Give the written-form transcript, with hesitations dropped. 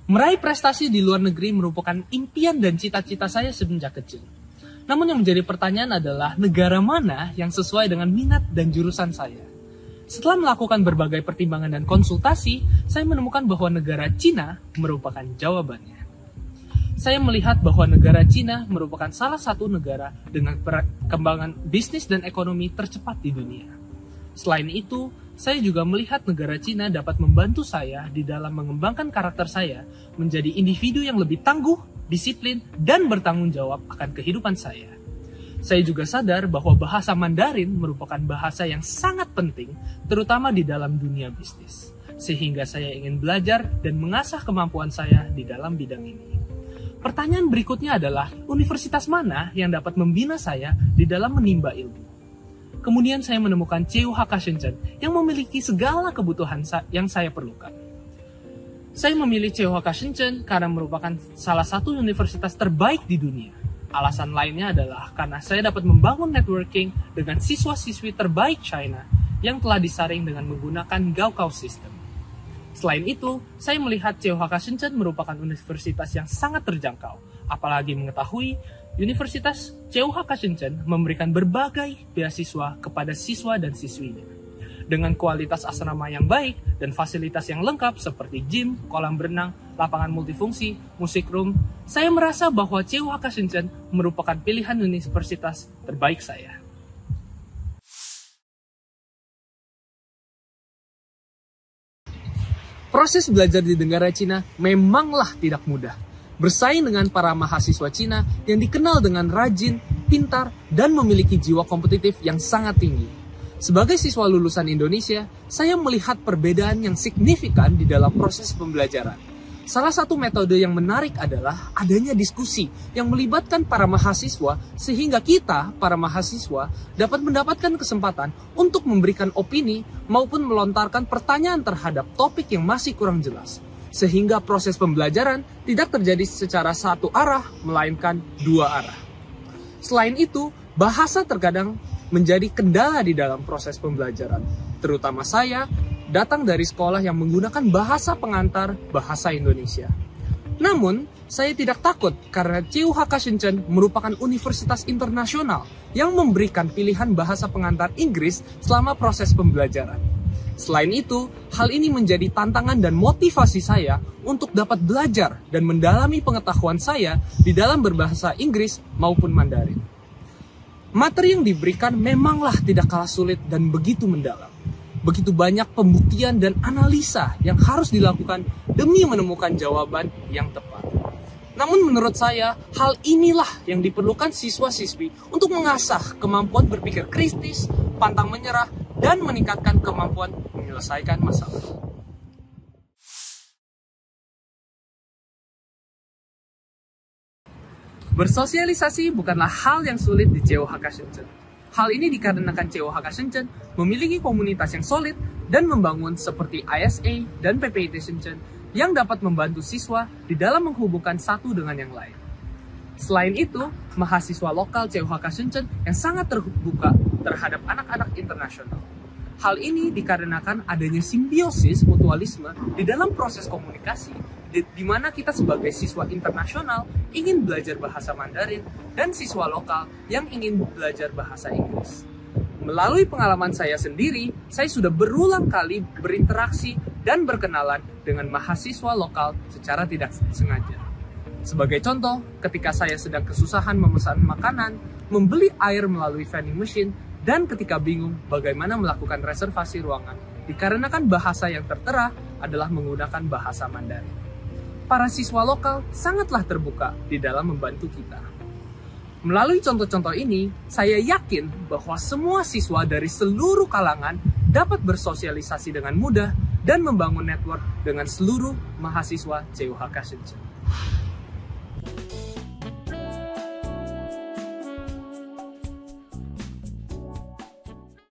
Meraih prestasi di luar negeri merupakan impian dan cita-cita saya semenjak kecil. Namun yang menjadi pertanyaan adalah negara mana yang sesuai dengan minat dan jurusan saya. Setelah melakukan berbagai pertimbangan dan konsultasi, saya menemukan bahwa negara Cina merupakan jawabannya. Saya melihat bahwa negara Cina merupakan salah satu negara dengan perkembangan bisnis dan ekonomi tercepat di dunia. Selain itu, saya juga melihat negara Cina dapat membantu saya di dalam mengembangkan karakter saya menjadi individu yang lebih tangguh, disiplin, dan bertanggung jawab akan kehidupan saya. Saya juga sadar bahwa bahasa Mandarin merupakan bahasa yang sangat penting, terutama di dalam dunia bisnis. Sehingga saya ingin belajar dan mengasah kemampuan saya di dalam bidang ini. Pertanyaan berikutnya adalah, universitas mana yang dapat membina saya di dalam menimba ilmu? Kemudian saya menemukan CUHK Shenzhen yang memiliki segala kebutuhan yang saya perlukan. Saya memilih CUHK Shenzhen karena merupakan salah satu universitas terbaik di dunia. Alasan lainnya adalah karena saya dapat membangun networking dengan siswa-siswi terbaik China yang telah disaring dengan menggunakan Gaokao System. Selain itu, saya melihat CUHK Shenzhen merupakan universitas yang sangat terjangkau, apalagi mengetahui Universitas CUHK Shenzhen memberikan berbagai beasiswa kepada siswa dan siswinya. Dengan kualitas asrama yang baik dan fasilitas yang lengkap seperti gym, kolam berenang, lapangan multifungsi, musik room, saya merasa bahwa CUHK Shenzhen merupakan pilihan universitas terbaik saya. Proses belajar di negara Cina memanglah tidak mudah. Bersaing dengan para mahasiswa Cina yang dikenal dengan rajin, pintar, dan memiliki jiwa kompetitif yang sangat tinggi. Sebagai siswa lulusan Indonesia, saya melihat perbedaan yang signifikan di dalam proses pembelajaran. Salah satu metode yang menarik adalah adanya diskusi yang melibatkan para mahasiswa sehingga kita, para mahasiswa, dapat mendapatkan kesempatan untuk memberikan opini maupun melontarkan pertanyaan terhadap topik yang masih kurang jelas. Sehingga proses pembelajaran tidak terjadi secara satu arah, melainkan dua arah. Selain itu, bahasa terkadang menjadi kendala di dalam proses pembelajaran. Terutama saya, datang dari sekolah yang menggunakan bahasa pengantar bahasa Indonesia. Namun, saya tidak takut karena CUHK Shenzhen merupakan universitas internasional yang memberikan pilihan bahasa pengantar Inggris selama proses pembelajaran. Selain itu, hal ini menjadi tantangan dan motivasi saya untuk dapat belajar dan mendalami pengetahuan saya di dalam berbahasa Inggris maupun Mandarin. Materi yang diberikan memanglah tidak kalah sulit dan begitu mendalam. Begitu banyak pembuktian dan analisa yang harus dilakukan demi menemukan jawaban yang tepat. Namun menurut saya, hal inilah yang diperlukan siswa-siswi untuk mengasah kemampuan berpikir kritis, pantang menyerah, dan meningkatkan kemampuan menyelesaikan masalah. Bersosialisasi bukanlah hal yang sulit di CUHK Shenzhen. Hal ini dikarenakan CUHK Shenzhen memiliki komunitas yang solid dan membangun seperti ISA dan PPIT Shenzhen yang dapat membantu siswa di dalam menghubungkan satu dengan yang lain. Selain itu, mahasiswa lokal CUHK Shenzhen yang sangat terbuka terhadap anak-anak internasional. Hal ini dikarenakan adanya simbiosis mutualisme di dalam proses komunikasi, di mana kita sebagai siswa internasional ingin belajar bahasa Mandarin dan siswa lokal yang ingin belajar bahasa Inggris. Melalui pengalaman saya sendiri, saya sudah berulang kali berinteraksi dan berkenalan dengan mahasiswa lokal secara tidak sengaja. Sebagai contoh, ketika saya sedang kesusahan memesan makanan, membeli air melalui vending machine, dan ketika bingung bagaimana melakukan reservasi ruangan, dikarenakan bahasa yang tertera adalah menggunakan bahasa Mandarin. Para siswa lokal sangatlah terbuka di dalam membantu kita. Melalui contoh-contoh ini, saya yakin bahwa semua siswa dari seluruh kalangan dapat bersosialisasi dengan mudah dan membangun network dengan seluruh mahasiswa CUHK Shenzhen.